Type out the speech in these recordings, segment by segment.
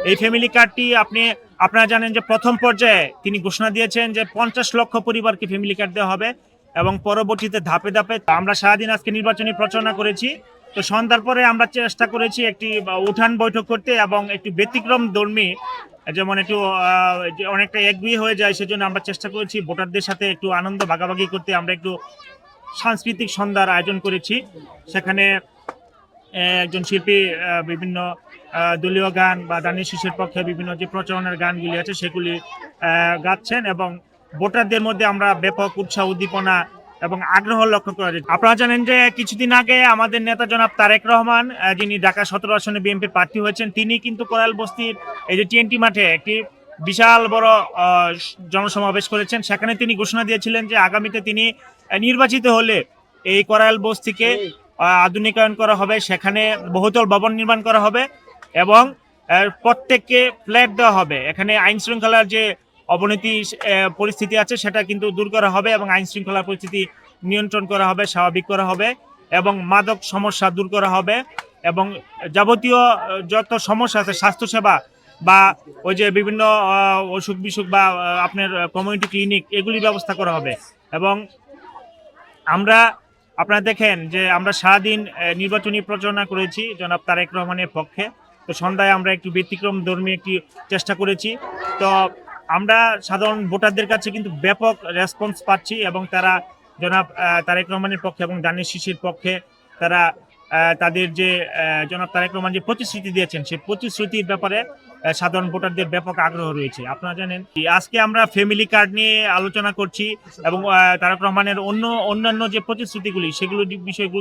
এই ফ্যামিলি কার্ডটি আপনারা জানেন যে প্রথম পর্যায়ে তিনি ঘোষণা দিয়েছেন যে 50 লক্ষ পরিবারকে ফ্যামিলি কার্ড দেওয়া হবে এবং পরবর্তীতে ধাপে ধাপে আমরা সারাদিন আজকে নির্বাচনী প্রচারণা করেছি। তো সন্ধ্যার পরে আমরা চেষ্টা করেছি একটি উঠান বৈঠক করতে এবং একটি ব্যতিক্রম ধর্মী, যেমন একটু অনেকটা এগ্রি হয়ে যায়, সেজন্য আমরা চেষ্টা করেছি ভোটারদের সাথে একটু আনন্দ ভাগাভাগি করতে। আমরা একটু সাংস্কৃতিক সন্ধ্যার আয়োজন করেছি। সেখানে একজন শিল্পী বিভিন্ন দলীয় গান বা দানি শিশুর পক্ষে বিভিন্ন যে প্রচারণার গানগুলি আছে সেগুলি গাচ্ছেন এবং ভোটারদের মধ্যে আমরা ব্যাপক উৎসাহ উদ্দীপনা এবং আগ্রহ লক্ষ্য করা যায়। আপনারা জানেন যে কিছুদিন আগে আমাদের নেতা জনাব তারেক রহমান, যিনি ঢাকা 17 আসনে বিএনপির প্রার্থী হয়েছেন, তিনি কিন্তু কোরাইল বস্তির এই যে টিএনটি মাঠে একটি বিশাল বড় জনসমাবেশ করেছেন। সেখানে তিনি ঘোষণা দিয়েছিলেন যে আগামীতে তিনি নির্বাচিত হলে এই কোরাইল বস্তিকে আধুনিকায়ন করা হবে, সেখানে বহুতল ভবন নির্মাণ করা হবে এবং প্রত্যেককে ফ্ল্যাট দেওয়া হবে। এখানে আইন শৃঙ্খলার যে অবনতি পরিস্থিতি আছে সেটা কিন্তু দূর করা হবে এবং আইন শৃঙ্খলার পরিস্থিতি নিয়ন্ত্রণ করা হবে, স্বাভাবিক করা হবে এবং মাদক সমস্যা দূর করা হবে এবং যাবতীয় যত সমস্যা আছে স্বাস্থ্যসেবা বা ওই যে বিভিন্ন অসুখ বিসুখ বা আপনার কমিউনিটি ক্লিনিক, এগুলির ব্যবস্থা করা হবে। এবং আপনারা দেখেন যে আমরা সারাদিন নির্বাচনী প্রচারণা করেছি জনাব তারেক রহমানের পক্ষে। তো সন্ধ্যায় আমরা একটু ব্যতিক্রম ধর্মী একটি চেষ্টা করেছি। তো আমরা সাধারণ ভোটারদের কাছে কিন্তু ব্যাপক রেসপন্স পাচ্ছি এবং তারা জনাব তারেক রহমানের পক্ষে এবং দানিশ শিশির পক্ষে তারা তাদের যে জনাব তারেক রহমান যে প্রতিশ্রুতি দিয়েছেন সেই প্রতিশ্রুতির ব্যাপারে সাধারণ ভোটারদের ব্যাপক আগ্রহ রয়েছে। আপনারা জানেন আজকে আমরা ফ্যামিলি কার্ড নিয়ে আলোচনা করছি এবং তারেক রহমানের অন্যান্য যে প্রতিশ্রুতিগুলি সেগুলোর বিষয়ে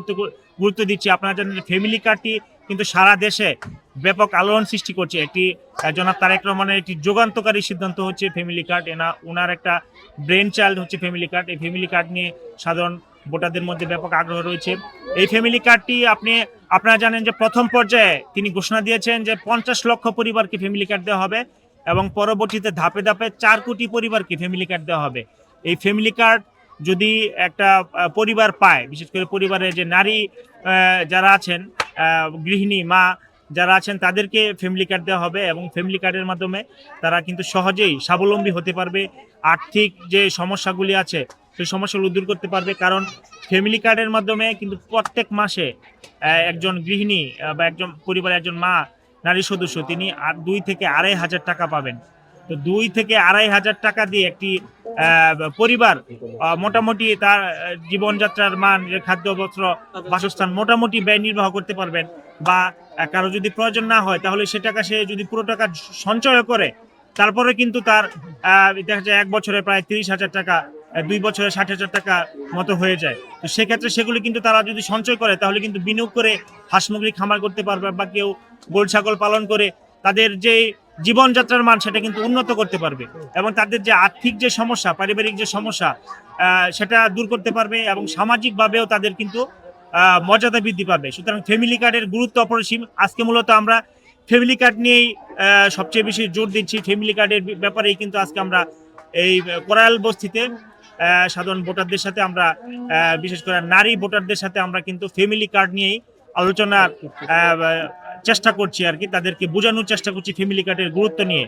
গুরুত্ব দিচ্ছি। আপনারা জানেন যে ফ্যামিলি কার্ডটি কিন্তু সারা দেশে ব্যাপক আলোড়ন সৃষ্টি করছে। একটি জনাব তারেক রহমানের একটি যুগান্তকারী সিদ্ধান্ত হচ্ছে ফ্যামিলি কার্ড। ওনার একটা ব্রেন চাইল্ড হচ্ছে ফ্যামিলি কার্ড। এই ফ্যামিলি কার্ড নিয়ে সাধারণ ভোটারদের মধ্যে ব্যাপক আগ্রহ রয়েছে। এই ফ্যামিলি কার্ডটি আপনারা জানেন যে প্রথম পর্যায়ে তিনি ঘোষণা দিয়েছেন যে 50 লক্ষ পরিবারকে ফ্যামিলি কার্ড দেওয়া হবে এবং পরবর্তীতে ধাপে ধাপে 4 কোটি পরিবারকে ফ্যামিলি কার্ড দেওয়া হবে। এই ফ্যামিলি কার্ড যদি একটা পরিবার পায়, বিশেষ করে পরিবারের যে নারী যারা আছেন, গৃহিণী মা যারা আছেন, তাদেরকে ফ্যামিলি কার্ড দেওয়া হবে এবং ফ্যামিলি কার্ডের মাধ্যমে তারা কিন্তু সহজেই স্বাবলম্বী হতে পারবে। আর্থিক যে সমস্যাগুলি আছে সেই সমস্যাগুলো দূর করতে পারবে, কারণ ফ্যামিলি কার্ডের মাধ্যমে কিন্তু প্রত্যেক মাসে একজন গৃহিণী বা একজন পরিবারের একজন মা নারী সদস্য তিনি 2 থেকে 2,500 টাকা পাবেন। তো 2 থেকে 2,500 টাকা দিয়ে একটি পরিবার মোটামুটি তার জীবনযাত্রার মান, খাদ্য বস্ত্র বাসস্থান মোটামুটি ব্যয় নির্বাহ করতে পারবেন। বা কারো যদি প্রয়োজন না হয় তাহলে সে টাকা সে যদি পুরো টাকা সঞ্চয় করে তারপরে কিন্তু তার দেখা যায় 1 বছরে প্রায় 30,000 টাকা, 2 বছরে 60,000 টাকা মতো হয়ে যায়। তো সেক্ষেত্রে সেগুলি কিন্তু তারা যদি সঞ্চয় করে তাহলে কিন্তু বিনিয়োগ করে হাঁস মুরগি খামার করতে পারবে বা কেউ গরু ছাগল পালন করে তাদের যে জীবনযাত্রার মান সেটা কিন্তু উন্নত করতে পারবে এবং তাদের যে আর্থিক যে সমস্যা, পারিবারিক যে সমস্যা সেটা দূর করতে পারবে এবং সামাজিকভাবেও তাদের কিন্তু মর্যাদা বৃদ্ধি পাবে। সুতরাং ফ্যামিলি কার্ডের গুরুত্ব অপরিসীম। আজকে মূলত আমরা ফ্যামিলি কার্ড নিয়েই সবচেয়ে বেশি জোর দিচ্ছি। ফ্যামিলি কার্ডের ব্যাপারেই কিন্তু আজকে আমরা এই কোরাইল বস্তিতে সাধারণ ভোটারদের সাথে আমরা বিশেষ করে নারী ভোটারদের সাথে আমরা কিন্তু ফ্যামিলি কার্ড নিয়েই আলোচনার চেষ্টা করছি আর কি, তাদেরকে বোঝানোর চেষ্টা করছি ফ্যামিলি কার্ডের গুরুত্ব নিয়ে।